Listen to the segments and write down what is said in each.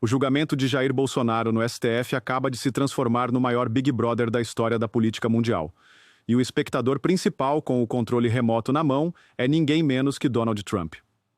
O julgamento de Jair Bolsonaro no STF acaba de se transformar no maior Big Brother da história da política mundial. E o espectador principal com o controle remoto na mão é ninguém menos que Donald Trump.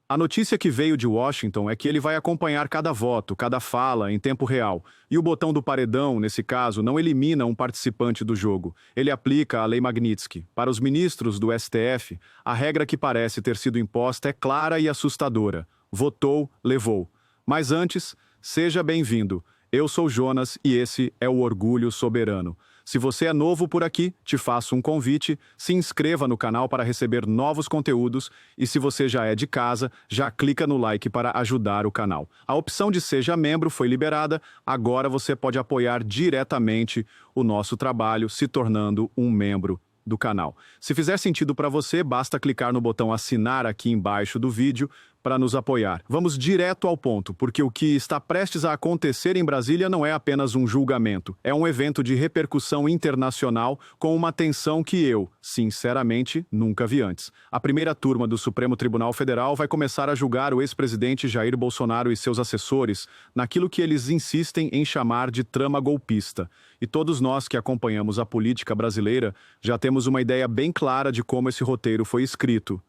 A notícia que veio de Washington é que ele vai acompanhar cada voto, cada fala, em tempo real. E o botão do paredão, nesse caso, não elimina um participante do jogo. Ele aplica a Lei Magnitsky. Para os ministros do STF, a regra que parece ter sido imposta é clara e assustadora. Votou, levou. Mas antes, seja bem-vindo. Eu sou Jonas e esse é o Orgulho Soberano. Se você é novo por aqui, te faço um convite, se inscreva no canal para receber novos conteúdos e se você já é de casa, já clica no like para ajudar o canal. A opção de Seja Membro foi liberada, agora você pode apoiar diretamente o nosso trabalho se tornando um membro do canal. Se fizer sentido para você, basta clicar no botão assinar aqui embaixo do vídeo para nos apoiar. Vamos direto ao ponto, porque o que está prestes a acontecer em Brasília não é apenas um julgamento, é um evento de repercussão internacional com uma tensão que eu, sinceramente, nunca vi antes. A primeira turma do Supremo Tribunal Federal vai começar a julgar o ex-presidente Jair Bolsonaro e seus assessores naquilo que eles insistem em chamar de trama golpista. E todos nós que acompanhamos a política brasileira já temos uma ideia bem clara de como esse roteiro foi escrito.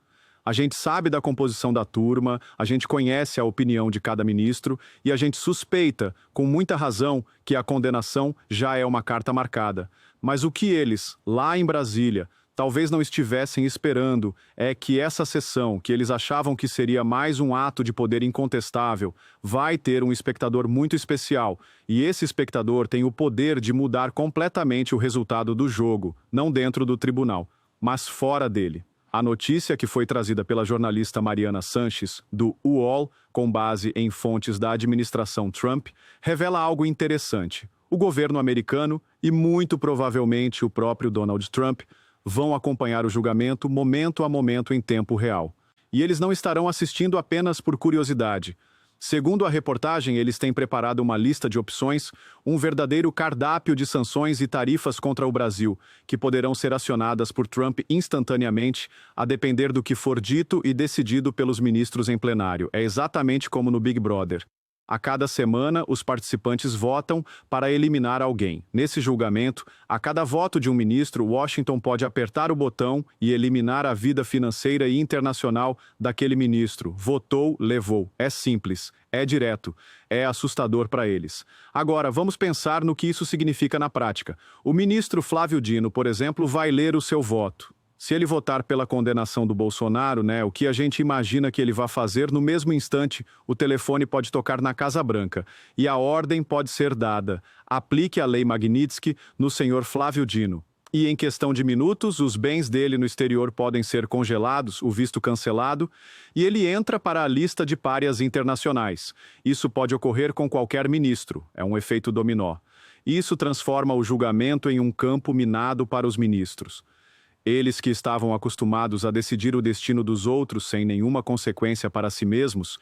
A gente sabe da composição da turma, a gente conhece a opinião de cada ministro e a gente suspeita, com muita razão, que a condenação já é uma carta marcada. Mas o que eles, lá em Brasília, talvez não estivessem esperando é que essa sessão, que eles achavam que seria mais um ato de poder incontestável, vai ter um espectador muito especial. E esse espectador tem o poder de mudar completamente o resultado do jogo, não dentro do tribunal, mas fora dele. A notícia, que foi trazida pela jornalista Mariana Sanches, do UOL, com base em fontes da administração Trump, revela algo interessante. O governo americano e, muito provavelmente, o próprio Donald Trump vão acompanhar o julgamento momento a momento em tempo real. E eles não estarão assistindo apenas por curiosidade. Segundo a reportagem, eles têm preparado uma lista de opções, um verdadeiro cardápio de sanções e tarifas contra o Brasil, que poderão ser acionadas por Trump instantaneamente, a depender do que for dito e decidido pelos ministros em plenário. É exatamente como no Big Brother. A cada semana, os participantes votam para eliminar alguém. Nesse julgamento, a cada voto de um ministro, Washington pode apertar o botão e eliminar a vida financeira e internacional daquele ministro. Votou, levou. É simples, é direto, é assustador para eles. Agora, vamos pensar no que isso significa na prática. O ministro Flávio Dino, por exemplo, vai ler o seu voto. Se ele votar pela condenação do Bolsonaro, o que a gente imagina que ele vai fazer, no mesmo instante, o telefone pode tocar na Casa Branca e a ordem pode ser dada. Aplique a Lei Magnitsky no senhor Flávio Dino. E em questão de minutos, os bens dele no exterior podem ser congelados, o visto cancelado, e ele entra para a lista de párias internacionais. Isso pode ocorrer com qualquer ministro, é um efeito dominó. Isso transforma o julgamento em um campo minado para os ministros. Eles que estavam acostumados a decidir o destino dos outros sem nenhuma consequência para si mesmos,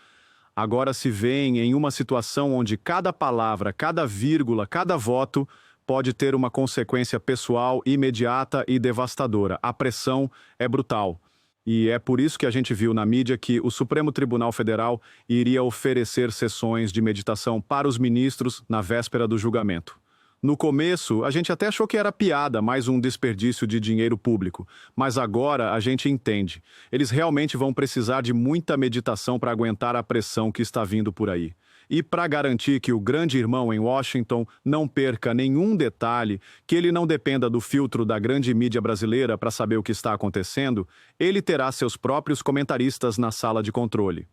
agora se veem em uma situação onde cada palavra, cada vírgula, cada voto pode ter uma consequência pessoal imediata e devastadora. A pressão é brutal. E é por isso que a gente viu na mídia que o Supremo Tribunal Federal iria oferecer sessões de meditação para os ministros na véspera do julgamento. No começo, a gente até achou que era piada, mais um desperdício de dinheiro público. Mas agora a gente entende. Eles realmente vão precisar de muita meditação para aguentar a pressão que está vindo por aí. E para garantir que o grande irmão em Washington não perca nenhum detalhe, que ele não dependa do filtro da grande mídia brasileira para saber o que está acontecendo, ele terá seus próprios comentaristas na sala de controle.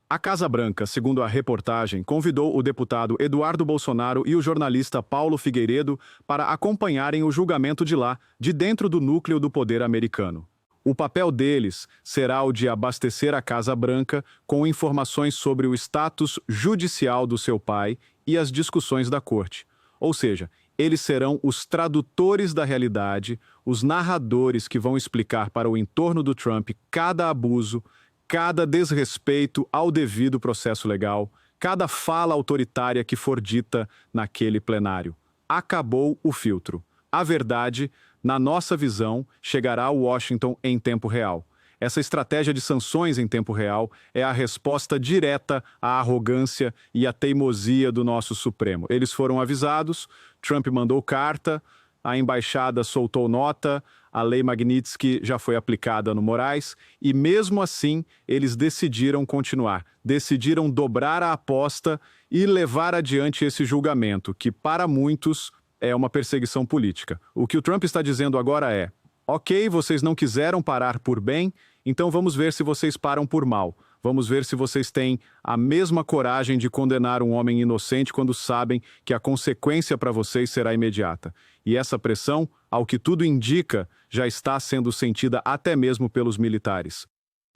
A Casa Branca, segundo a reportagem, convidou o deputado Eduardo Bolsonaro e o jornalista Paulo Figueiredo para acompanharem o julgamento de lá, de dentro do núcleo do poder americano. O papel deles será o de abastecer a Casa Branca com informações sobre o status judicial do seu pai e as discussões da corte. Ou seja, eles serão os tradutores da realidade, os narradores que vão explicar para o entorno do Trump cada abuso, cada desrespeito ao devido processo legal, cada fala autoritária que for dita naquele plenário. Acabou o filtro. A verdade, na nossa visão, chegará a Washington em tempo real. Essa estratégia de sanções em tempo real é a resposta direta à arrogância e à teimosia do nosso Supremo. Eles foram avisados, Trump mandou carta, a embaixada soltou nota, a lei Magnitsky já foi aplicada no Moraes e, mesmo assim, eles decidiram continuar, decidiram dobrar a aposta e levar adiante esse julgamento, que para muitos é uma perseguição política. O que o Trump está dizendo agora é: ok, vocês não quiseram parar por bem, então vamos ver se vocês param por mal. Vamos ver se vocês têm a mesma coragem de condenar um homem inocente quando sabem que a consequência para vocês será imediata. E essa pressão, ao que tudo indica, já está sendo sentida até mesmo pelos militares.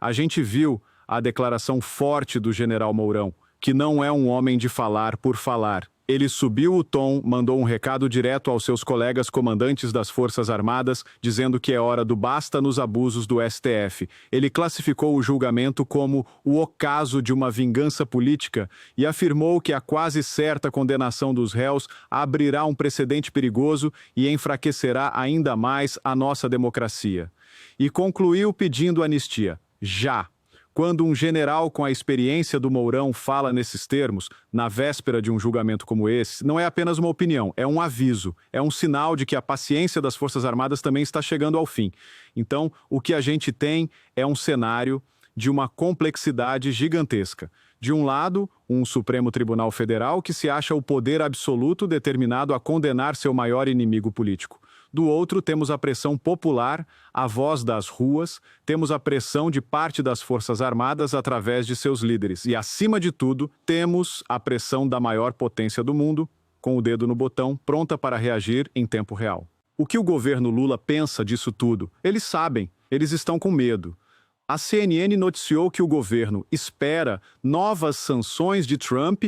A gente viu a declaração forte do general Mourão, que não é um homem de falar por falar. Ele subiu o tom, mandou um recado direto aos seus colegas comandantes das Forças Armadas, dizendo que é hora do basta nos abusos do STF. Ele classificou o julgamento como o ocaso de uma vingança política e afirmou que a quase certa condenação dos réus abrirá um precedente perigoso e enfraquecerá ainda mais a nossa democracia. E concluiu pedindo anistia. Já! Quando um general com a experiência do Mourão fala nesses termos, na véspera de um julgamento como esse, não é apenas uma opinião, é um aviso, é um sinal de que a paciência das Forças Armadas também está chegando ao fim. Então, o que a gente tem é um cenário de uma complexidade gigantesca. De um lado, um Supremo Tribunal Federal que se acha o poder absoluto determinado a condenar seu maior inimigo político. Do outro, temos a pressão popular, a voz das ruas, temos a pressão de parte das Forças Armadas através de seus líderes. E, acima de tudo, temos a pressão da maior potência do mundo, com o dedo no botão, pronta para reagir em tempo real. O que o governo Lula pensa disso tudo? Eles sabem, eles estão com medo. A CNN noticiou que o governo espera novas sanções de Trump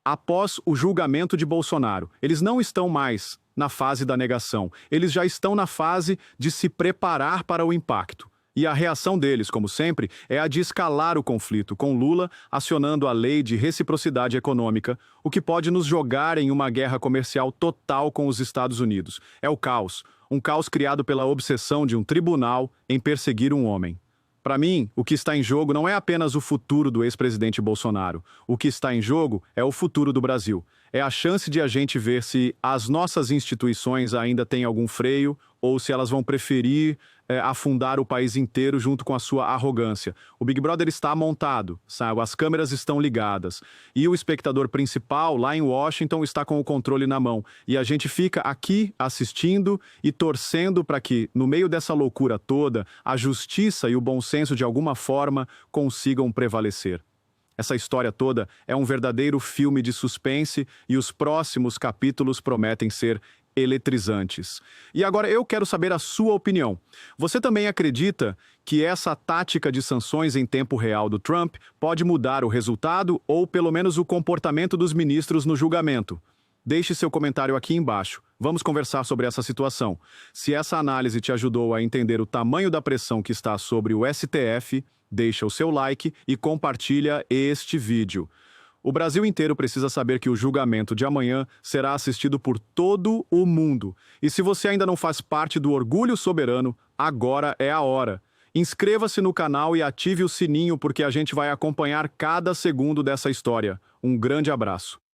após o julgamento de Bolsonaro. Eles não estão mais na fase da negação. Eles já estão na fase de se preparar para o impacto. E a reação deles, como sempre, é a de escalar o conflito, com Lula acionando a lei de reciprocidade econômica, o que pode nos jogar em uma guerra comercial total com os Estados Unidos. É o caos, um caos criado pela obsessão de um tribunal em perseguir um homem. Para mim, o que está em jogo não é apenas o futuro do ex-presidente Bolsonaro. O que está em jogo é o futuro do Brasil. É a chance de a gente ver se as nossas instituições ainda têm algum freio ou se elas vão preferir afundar o país inteiro junto com a sua arrogância. O Big Brother está montado, sabe? As câmeras estão ligadas. E o espectador principal, lá em Washington, está com o controle na mão. E a gente fica aqui assistindo e torcendo para que, no meio dessa loucura toda, a justiça e o bom senso, de alguma forma, consigam prevalecer. Essa história toda é um verdadeiro filme de suspense e os próximos capítulos prometem ser eletrizantes. E agora eu quero saber a sua opinião. Você também acredita que essa tática de sanções em tempo real do Trump pode mudar o resultado ou pelo menos o comportamento dos ministros no julgamento? Deixe seu comentário aqui embaixo. Vamos conversar sobre essa situação. Se essa análise te ajudou a entender o tamanho da pressão que está sobre o STF, deixa o seu like e compartilha este vídeo. O Brasil inteiro precisa saber que o julgamento de amanhã será assistido por todo o mundo. E se você ainda não faz parte do Orgulho Soberano, agora é a hora. Inscreva-se no canal e ative o sininho porque a gente vai acompanhar cada segundo dessa história. Um grande abraço.